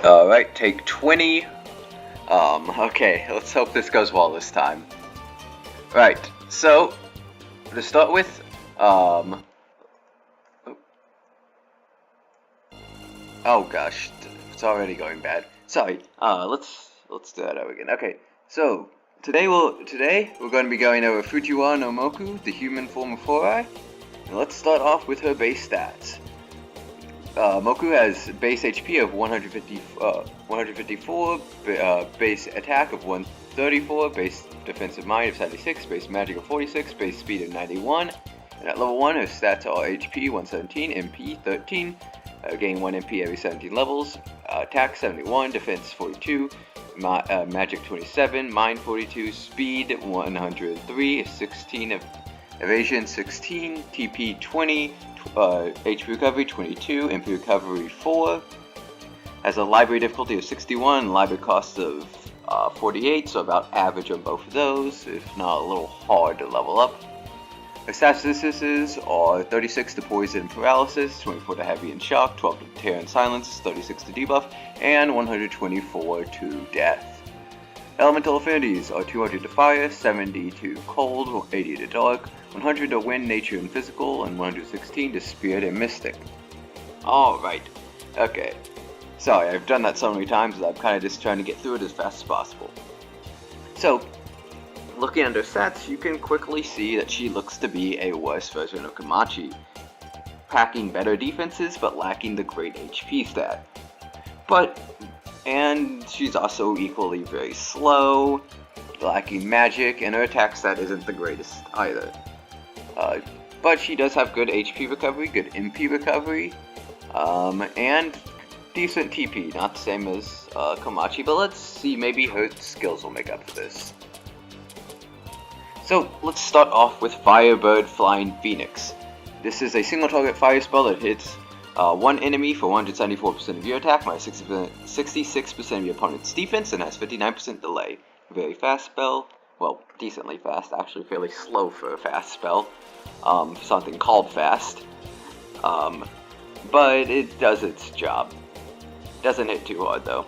Alright, take 20. Okay, let's hope this goes well this time. Right, so, to start with, oh gosh, it's already going bad. Sorry, let's do that over again. Okay, so, today we're going to be going over Fujiwara no Mokou, the human form of Horai. And let's start off with her base stats. Mokou has base HP of 154, base attack of 134, base defensive mind of 76, base magic of 46, base speed of 91. And at level 1, her stats are HP 117, MP 13, gain 1 MP every 17 levels, attack 71, defense 42, magic 27, mind 42, speed 103, 16 of evasion 16, TP 20, HP recovery 22, MP recovery 4, has a library difficulty of 61, library cost of 48, so about average on both of those, if not a little hard to level up. Her statistics are 36 to poison and paralysis, 24 to heavy and shock, 12 to tear and silence, 36 to debuff, and 124 to death. Elemental affinities are 200 to fire, 70 to cold, 80 to dark, 100 to wind, nature, and physical, and 116 to spirit and mystic. Alright, okay. Sorry, I've done that so many times that I'm kind of just trying to get through it as fast as possible. So, looking at her stats, you can quickly see that she looks to be a worse version of Komachi, packing better defenses but lacking the great HP stat. And she's also equally very slow, lacking magic, and her attack stat isn't the greatest either. But she does have good HP recovery, good MP recovery, and decent TP, not the same as Komachi, but let's see, maybe her skills will make up for this. So, let's start off with Firebird Flying Phoenix. This is a single target fire spell that hits one enemy for 174% of your attack, minus 66% of your opponent's defense, and has 59% delay. Very fast spell. Well, decently fast, actually fairly slow for a fast spell. Something called fast. But it does its job. Doesn't hit too hard though.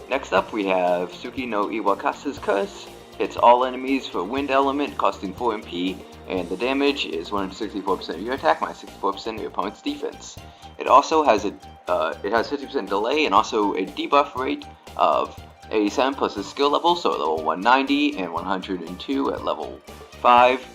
Next up we have Suki no Iwakasa's Curse. Hits all enemies for wind element, costing 4 MP, and the damage is 164% of your attack, minus 64% of your opponent's defense. It also has it has 50% delay and also a debuff rate of 87 plus the skill level, so at level 190 and 102 at level 5.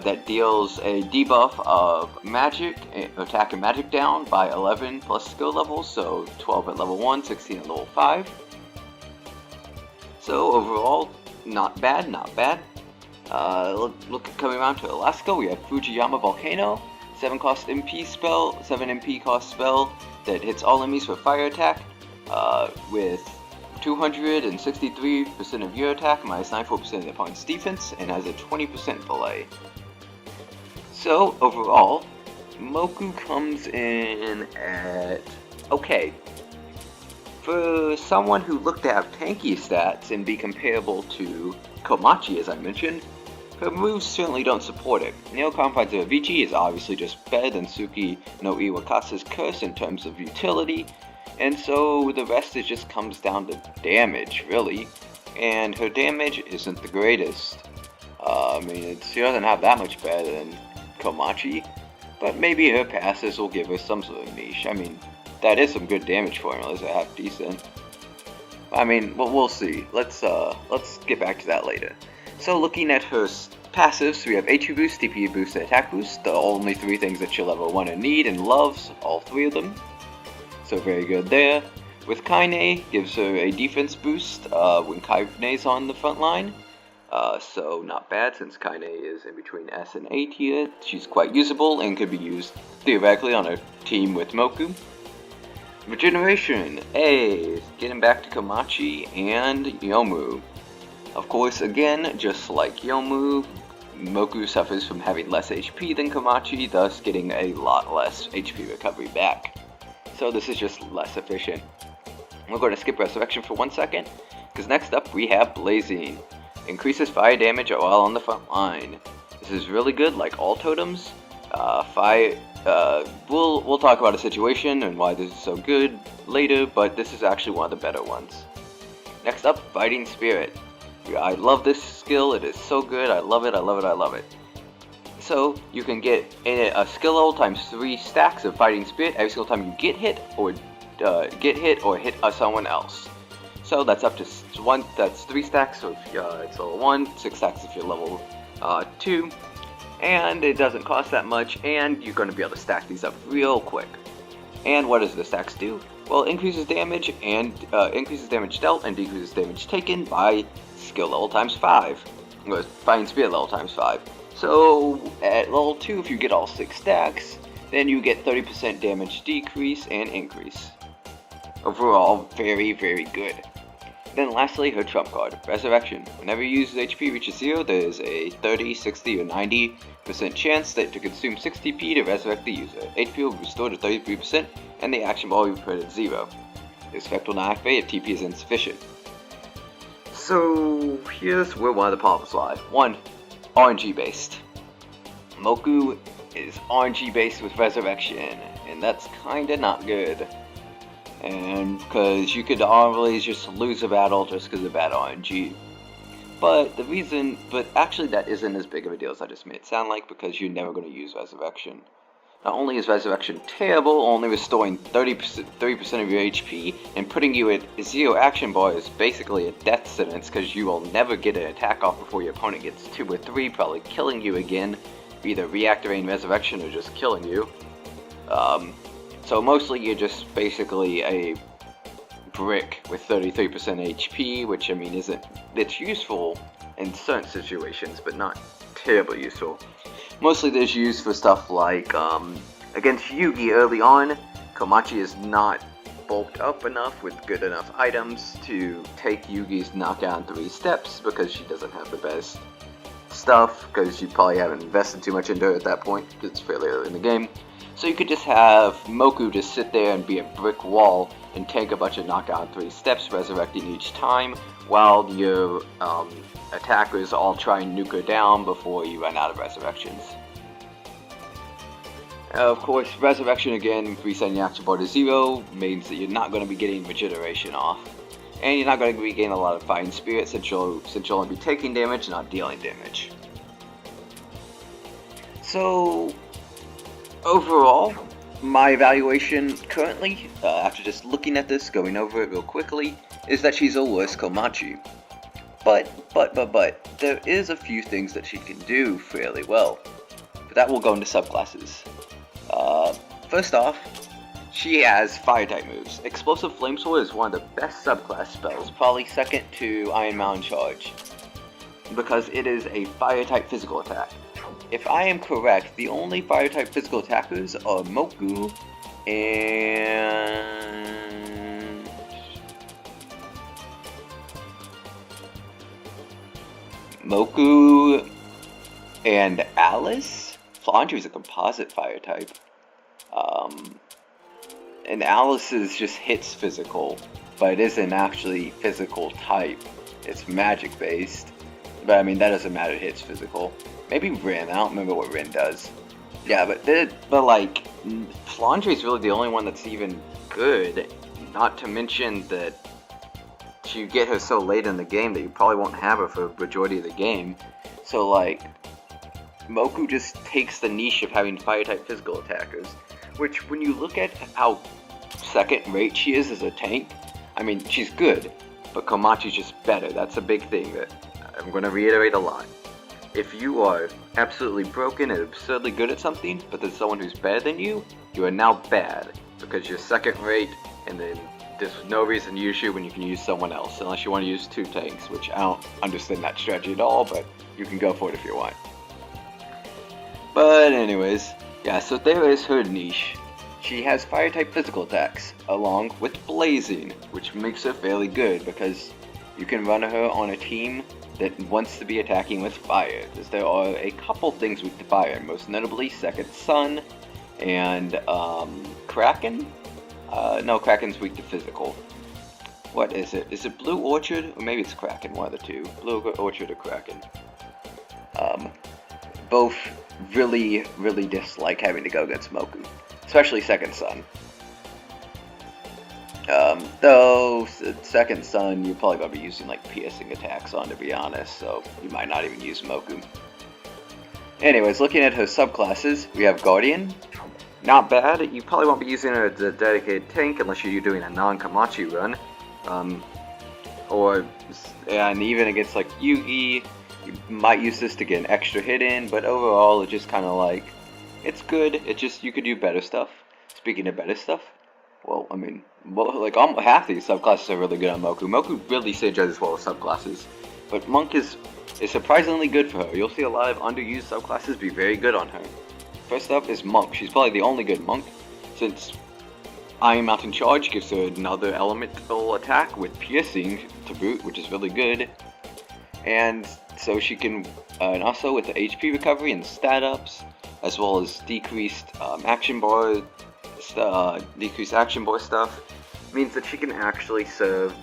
That deals a debuff of magic, attack and magic down by 11 plus skill level, so 12 at level 1, 16 at level 5. So overall, not bad, not bad. Coming around to Alaska, we have Fujiyama Volcano, 7 MP cost spell that hits all enemies for fire attack, with 263% of your attack, minus 94% of the opponent's defense, and has a 20% delay. So overall, Mokou comes in at okay. For someone who looked to have tanky stats and be comparable to Komachi, as I mentioned, her moves certainly don't support it. Neo Confines of Avicii is obviously just better than Suki no Iwakasa's Curse in terms of utility, and so the rest just comes down to damage, really. And her damage isn't the greatest. She doesn't have that much better than Komachi, but maybe her passes will give her some sort of niche. That is some good damage formulas that have decent. We'll see. Let's get back to that later. So looking at her passives, we have HP boost, DP boost, and attack boost, the only 3 things that she'll ever want to need and loves, all 3 of them. So very good there. With Kaine, gives her a defense boost when Kaine's on the front line. So not bad, since Kaine is in between S and A tier. She's quite usable and could be used theoretically on a team with Mokou. Regeneration, getting back to Komachi and Yomu. Of course, again, just like Yomu, Mokou suffers from having less HP than Komachi, thus getting a lot less HP recovery back. So this is just less efficient. We're going to skip Resurrection for 1 second, because next up we have Blazing. Increases fire damage while on the front line. This is really good, like all totems. Fire. We'll talk about a situation and why this is so good later, but this is actually one of the better ones. Next up, Fighting Spirit. I love this skill. It is so good. I love it. I love it. I love it. So you can get a skill level times 3 stacks of Fighting Spirit every single time you get hit or hit someone else. So that's up to one. That's 3 stacks if it's level 1, 6 stacks if you're level 2, and it doesn't cost that much. And you're going to be able to stack these up real quick. And what does the stacks do? Well, it increases damage and increases damage dealt and decreases damage taken by skill level times 5. Or Fighting Spirit level times 5. So at level 2, if you get all 6 stacks, then you get 30% damage decrease and increase. Overall, very, very good. Then lastly, her trump card, Resurrection. Whenever you use HP reaches 0, there is a 30, 60, or 90% chance that to consume 60p to resurrect the user. HP will be restored to 33%, and the action bar will be put at 0. This effect will not activate if TP is insufficient. So here's where one of the problems lie. 1. RNG based. Mokou is RNG based with Resurrection, and that's kinda not good. And because you could always just lose a battle just because of bad RNG. But actually that isn't as big of a deal as I just made it sound like, because you're never going to use Resurrection. Not only is Resurrection terrible, only restoring 30% of your HP and putting you at 0 action bar is basically a death sentence, because you will never get an attack off before your opponent gets 2 or 3, probably killing you again, either reactivating Resurrection or just killing you. So mostly you're just basically a brick with 33% HP, which I mean it's useful in certain situations, but not terribly useful. Mostly there's used for stuff like, against Yugi early on, Komachi is not bulked up enough with good enough items to take Yugi's knockout in 3 steps, because she doesn't have the best stuff, because you probably haven't invested too much into her at that point, because it's fairly early in the game. So you could just have Mokou just sit there and be a brick wall and take a bunch of knockout in 3 steps, resurrecting each time, while your attackers all try and nuke her down before you run out of resurrections. Of course, Resurrection again, resetting your action bar to 0, means that you're not going to be getting regeneration off. And you're not going to be getting a lot of Fighting Spirit, since you'll only be taking damage, not dealing damage. So overall, my evaluation currently, after just looking at this, going over it real quickly, is that she's a worse Komachi. But, there is a few things that she can do fairly well. But that will go into subclasses. First off, she has Fire-type moves. Explosive Flamesword is one of the best subclass spells, probably second to Iron Mountain Charge, because it is a Fire-type physical attack. If I am correct, the only Fire-type physical attackers are Mokou and Alice? Flandre is a composite Fire-type. And Alice's just hits physical, but it isn't actually physical type. It's magic based. But I mean, that doesn't matter, it hits physical. Maybe Rin, I don't remember what Rin does. Yeah, but like, Flandre is really the only one that's even good. Not to mention that you get her so late in the game that you probably won't have her for the majority of the game. So like, Mokou just takes the niche of having Fire-type physical attackers, which when you look at how second-rate she is as a tank, I mean, she's good, but Komachi's just better. That's a big thing that I'm going to reiterate a lot. If you are absolutely broken and absurdly good at something, but there's someone who's better than you, you are now bad, because you're second-rate, and then there's no reason to use you when you can use someone else, unless you want to use 2 tanks, which I don't understand that strategy at all, but you can go for it if you want. But anyways, yeah, so there is her niche. She has Fire-type physical attacks, along with Blazing, which makes her fairly good, because you can run her on a team that wants to be attacking with fire, because there are a couple things with the fire, most notably Second Sun, and Kraken? No, Kraken's weak to physical. What is it? Is it Blue Orchard? Or maybe it's Kraken, one of the two. Blue Orchard or Kraken. Both really dislike having to go against Mokou, especially Second Son. Though Second Son, you're probably gonna be using like piercing attacks on, to be honest, so you might not even use Mokou. Anyways, looking at her subclasses, we have Guardian. Not bad. You probably won't be using her as a dedicated tank unless you're doing a non-Kamachi run. And even against like Yugi, you might use this to get an extra hit in, but overall it's just kind of like, it's good. It's just, you could do better stuff. Speaking of better stuff, well, I mean, half these subclasses are really good on Mokou. Mokou really synergizes well with subclasses, but Monk is surprisingly good for her. You'll see a lot of underused subclasses be very good on her. First up is Monk. She's probably the only good Monk, since Iron Mountain Charge gives her another elemental attack with piercing to boot, which is really good. And so she can, and also with the HP recovery and stat ups, as well as decreased action bar stuff, means that she can actually serve.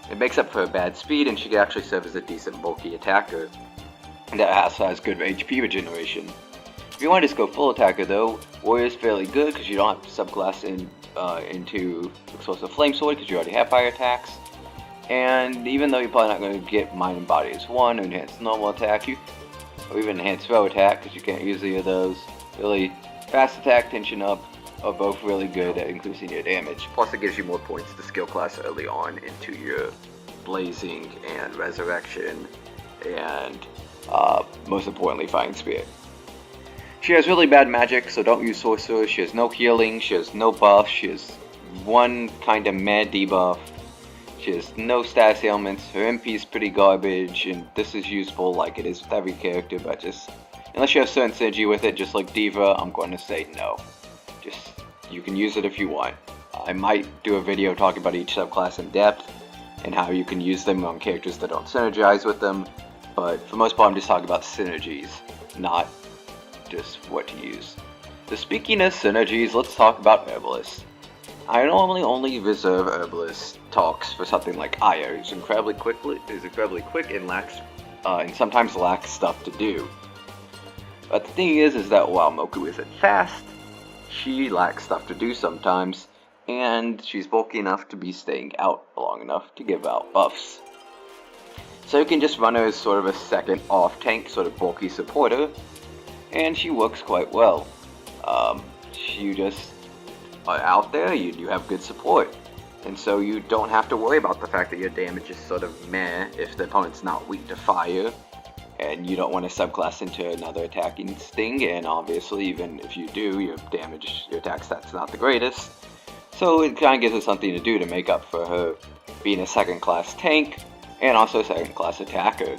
It makes up for her bad speed, and she can actually serve as a decent bulky attacker that also has good HP regeneration. If you want to just go full attacker though, Warrior's fairly good because you don't have to subclass into Explosive Flame Sword because you already have fire attacks. And even though you're probably not going to get Mind and Body as 1, or Enhanced Normal Attack, or even Enhanced Throw Attack because you can't use either of those, really Fast Attack, Tension Up are both really good at increasing your damage. Plus it gives you more points to skill class early on into your Blazing and Resurrection and most importantly Fighting Spirit. She has really bad magic, so don't use Sorcerer. She has no healing, she has no buff, she has one kind of mad debuff. She has no status ailments, her MP is pretty garbage, and this is useful like it is with every character, but just, unless you have certain synergy with it, just like Diva, I'm going to say no. Just, you can use it if you want. I might do a video talking about each subclass in depth, and how you can use them on characters that don't synergize with them, but for the most part I'm just talking about synergies, not just what to use. So speaking of synergies, let's talk about Herbalist. I normally only reserve Herbalist talks for something like Aya, who's incredibly quick and lacks, and sometimes lacks stuff to do. But the thing is that while Mokou isn't fast, she lacks stuff to do sometimes, and she's bulky enough to be staying out long enough to give out buffs. So you can just run her as sort of a second off-tank, sort of bulky supporter, and she works quite well. You just are out there, you have good support, and so you don't have to worry about the fact that your damage is sort of meh if the opponent's not weak to fire, and you don't want to subclass into another attacking sting, and obviously even if you do, your attack stat's not the greatest, so it kind of gives her something to do to make up for her being a second class tank, and also a second class attacker.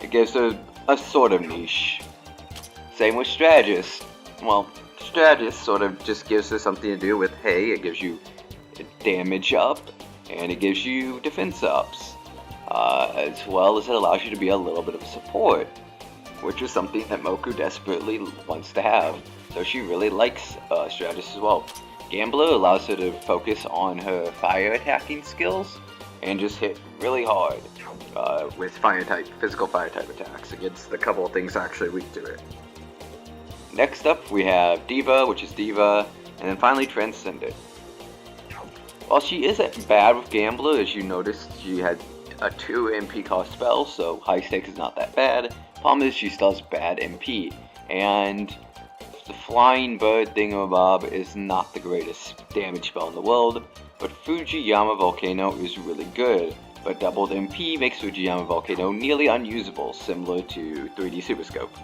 It gives her a sort of niche. Same with Strategist. Well, Strategist sort of just gives her something to do with, hey, it gives you damage up, and it gives you defense ups, as well as it allows you to be a little bit of a support, which is something that Mokou desperately wants to have. So she really likes Strategist as well. Gambler allows her to focus on her fire attacking skills, and just hit really hard with physical fire type attacks against the couple of things actually weak to it. Next up we have Diva, which is Diva, and then finally Transcendent. While she isn't bad with Gambler, as you noticed, she had a 2 MP cost spell, so high stakes is not that bad. Problem is she still has bad MP, and the Flying Bird thingamabob is not the greatest damage spell in the world, but Fujiyama Volcano is really good, but doubled MP makes Fujiyama Volcano nearly unusable, similar to 3D Super Scope.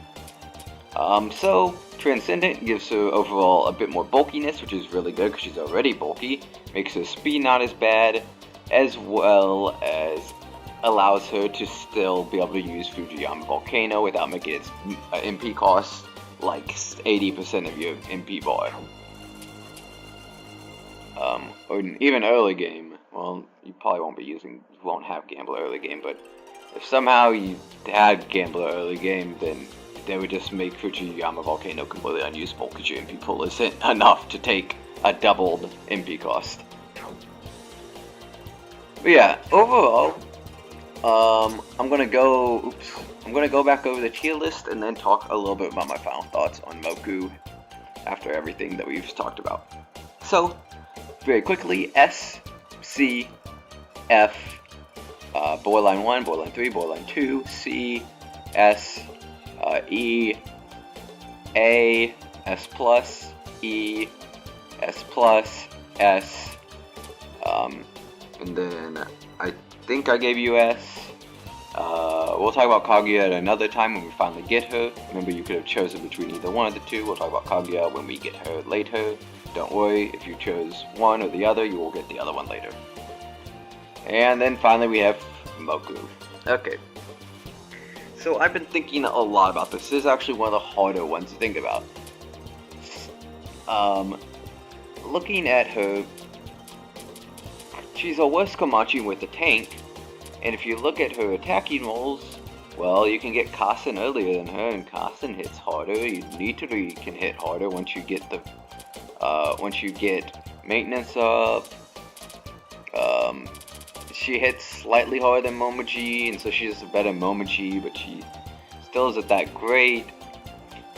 So Transcendent gives her overall a bit more bulkiness, which is really good because she's already bulky, makes her speed not as bad, as well as allows her to still be able to use Fujiyama Volcano without making its MP cost like 80% of your MP bar. Or even early game, well, you probably won't have Gambler early game, but if somehow you had Gambler early game, then they would just make Fujiyama Volcano completely unusable because your MP pool isn't enough to take a doubled MP cost. But yeah, overall, I'm gonna I'm going to go back over the tier list and then talk a little bit about my final thoughts on Mokou after everything that we've talked about. So, very quickly, S, C, F, borderline 1, borderline 3, borderline 2, C, S, E, A, S plus, E, S plus, S, and then I think I gave you S. We'll talk about Kaguya at another time when we finally get her. Remember, you could have chosen between either one of the two. We'll talk about Kaguya when we get her later. Don't worry, if you chose one or the other, you will get the other one later. And then finally we have Mokou. Okay. So I've been thinking a lot about this. This is actually one of the harder ones to think about. Looking at her, she's a worse Komachi with a tank. And if you look at her attacking rolls, well, you can get Kasen earlier than her, and Kasen hits harder. You literally can hit harder once you get the, once you get maintenance up. She hits slightly harder than Momoji, and so she's a better Momoji, but she still isn't that great.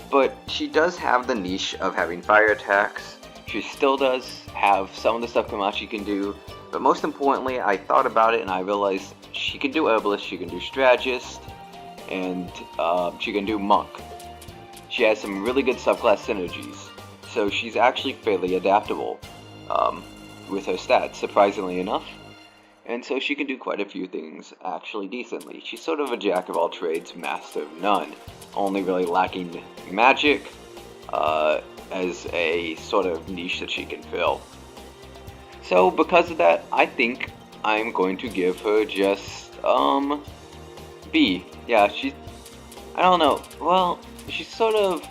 But she does have the niche of having fire attacks. She still does have some of the stuff Komachi can do, but most importantly, I thought about it and I realized she can do Herbalist, she can do Strategist, and she can do Monk. She has some really good subclass synergies, so she's actually fairly adaptable with her stats, surprisingly enough. And so she can do quite a few things actually decently. She's sort of a jack of all trades, master of none, only really lacking magic as a sort of niche that she can fill. So because of that, I think I'm going to give her just B. Yeah, I don't know. Well, she's sort of,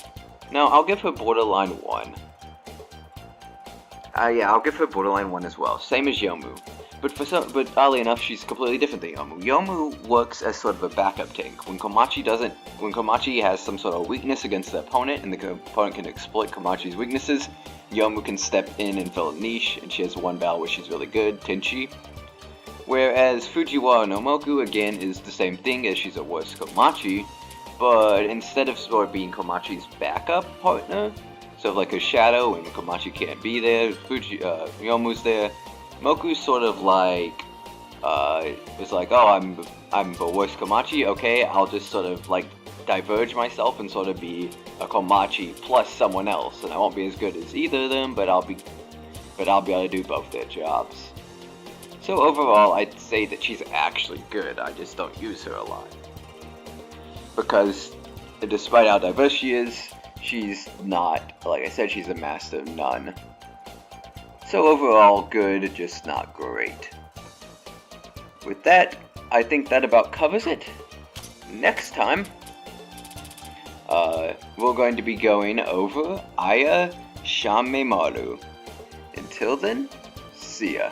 no, I'll give her borderline 1. Yeah, I'll give her borderline 1 as well. Same as Yomu. But oddly enough, she's completely different than Yomu. Yomu works as sort of a backup tank. When Komachi has some sort of weakness against the opponent, and the opponent can exploit Komachi's weaknesses, Yomu can step in and fill a niche, and she has one battle where she's really good, Tenchi. Whereas Fujiwara no Mokou, again, is the same thing, as she's a worse Komachi, but instead of sort of being Komachi's backup partner, sort of like a shadow when Komachi can't be there, Yomu's there, Mokou's sort of like, it's like, oh, I'm the worst Komachi, okay, I'll just sort of like diverge myself and sort of be a Komachi plus someone else, and I won't be as good as either of them, but I'll be able to do both their jobs. So overall, I'd say that she's actually good, I just don't use her a lot. Because, despite how diverse she is, she's not, like I said, she's a master of none. So overall, good, just not great. With that, I think that about covers it. Next time, we're going to be going over Aya Shamemaru. Until then, see ya.